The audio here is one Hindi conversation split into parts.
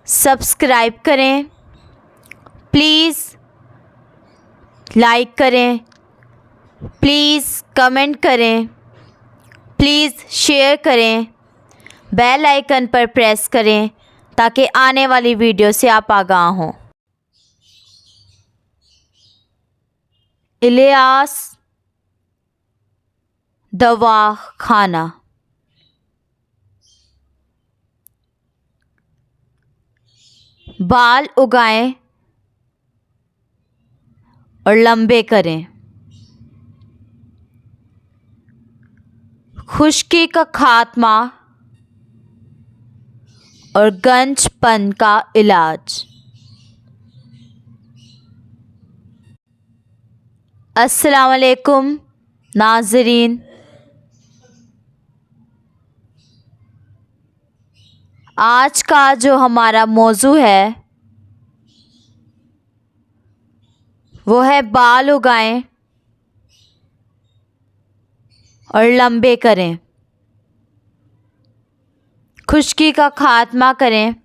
सब्सक्राइब करें, प्लीज़ लाइक करें, प्लीज़ कमेंट करें, प्लीज़ शेयर करें, बेल आइकन पर प्रेस करें ताकि आने वाली वीडियो से आप आगाह हों। इलियास दवाखाना। बाल उगाएं और लंबे करें। खुश्की का खात्मा और गंजपन का इलाज। अस्सलाम वालेकुम नाज़रीन, आज का जो हमारा मौजू है वो है बाल उगाएं और लंबे करें, खुश्की का खात्मा करें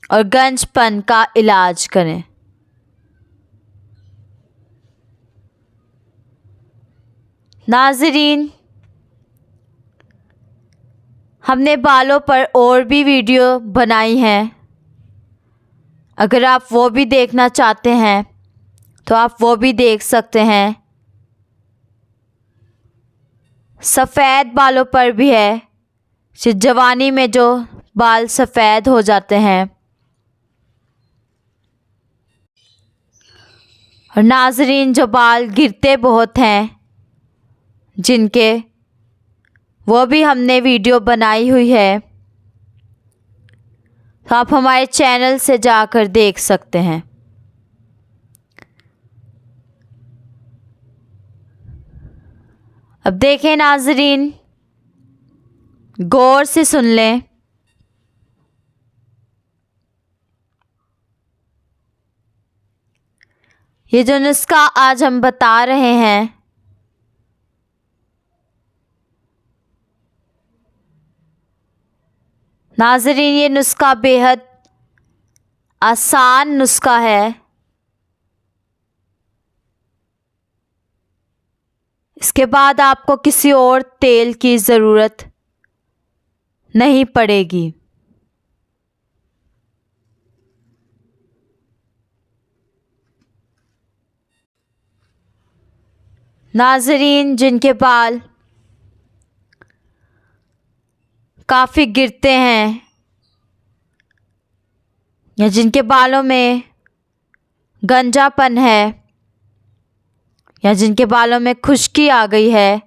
और गंजपन का इलाज करें। नाज़रीन, हमने बालों पर और भी वीडियो बनाई हैं। अगर आप वो भी देखना चाहते हैं तो आप वो भी देख सकते हैं। सफ़ेद बालों पर भी है, जवानी में जो बाल सफ़ेद हो जाते हैं। और नाज़रीन, जो बाल गिरते बहुत हैं जिनके, वो भी हमने वीडियो बनाई हुई है, तो आप हमारे चैनल से जाकर देख सकते हैं। अब देखें नाज़रीन, गौर से सुन लें। ये जो नुस्खा आज हम बता रहे हैं, नाज़रीन, ये नुस्खा बेहद आसान नुस्खा है। इसके बाद आपको किसी और तेल की ज़रूरत नहीं पड़ेगी। नाज़रीन, जिनके बाल काफ़ी गिरते हैं या जिनके बालों में गंजापन है या जिनके बालों में खुश्की आ गई है,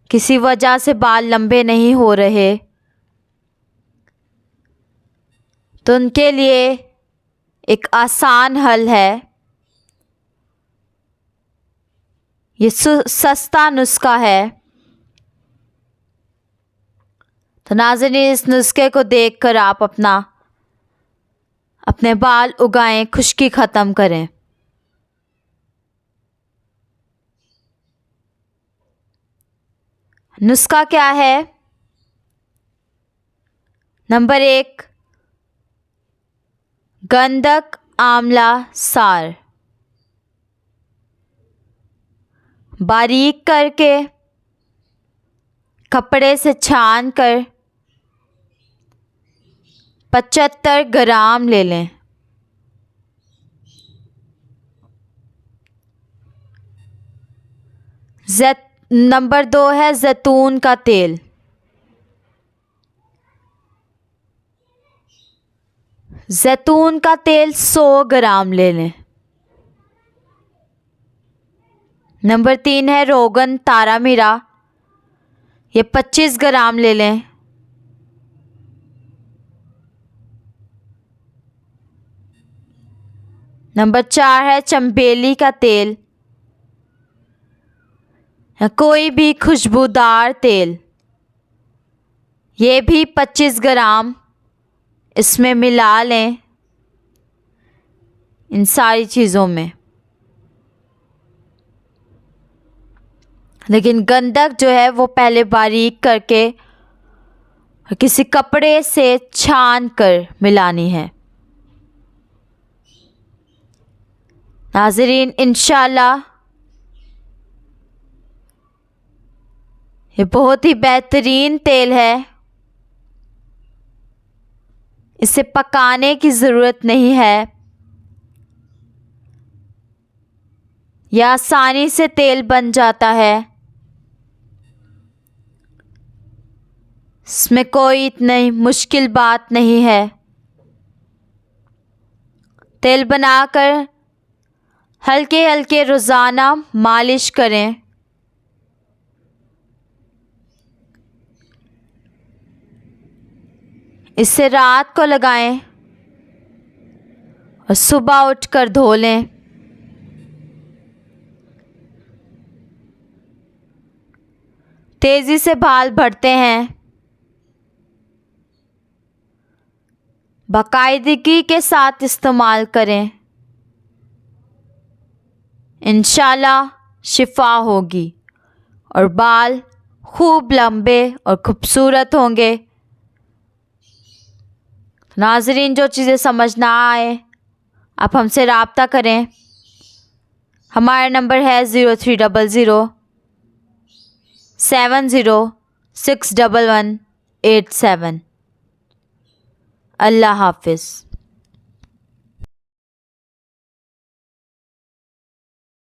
किसी वजह से बाल लंबे नहीं हो रहे, तो उनके लिए एक आसान हल है। ये सस्ता नुस्खा है। तो नाज़रीन, इस नुस्खे को देखकर आप अपने बाल उगाएं, खुश्की ख़त्म करें। नुस्खा क्या है? नंबर 1, गंधक आंवला सार। बारीक करके कपड़े से छान कर 75 ग्राम ले लें। नंबर 2 है जैतून का तेल। जैतून का तेल 100 ग्राम ले लें। नंबर 3 है रोगन तारा मीरा, ये 25 ग्राम ले लें। नंबर 4 है चंबेली का तेल, कोई भी खुशबूदार तेल, ये भी 25 ग्राम इसमें मिला लें, इन सारी चीज़ों में। लेकिन गंधक जो है वो पहले बारीक करके और किसी कपड़े से छान कर मिलानी है। नाज़रीन, इंशाल्लाह ये बहुत ही बेहतरीन तेल है। इसे पकाने की ज़रूरत नहीं है। यह आसानी से तेल बन जाता है। इसमें कोई इतनी मुश्किल बात नहीं है। तेल बनाकर हल्के हल्के रोज़ाना मालिश करें। इसे रात को लगाएं और सुबह उठकर धो लें। तेज़ी से बाल बढ़ते हैं। बाकायदगी के साथ इस्तेमाल करें। इंशाल्लाह शिफा होगी और बाल खूब लंबे और खूबसूरत होंगे। नाज़रीन, जो चीज़ें समझ ना आए आप हमसे राब्ता करें। हमारा नंबर है 030070611187। अल्लाह हाफ़िज़।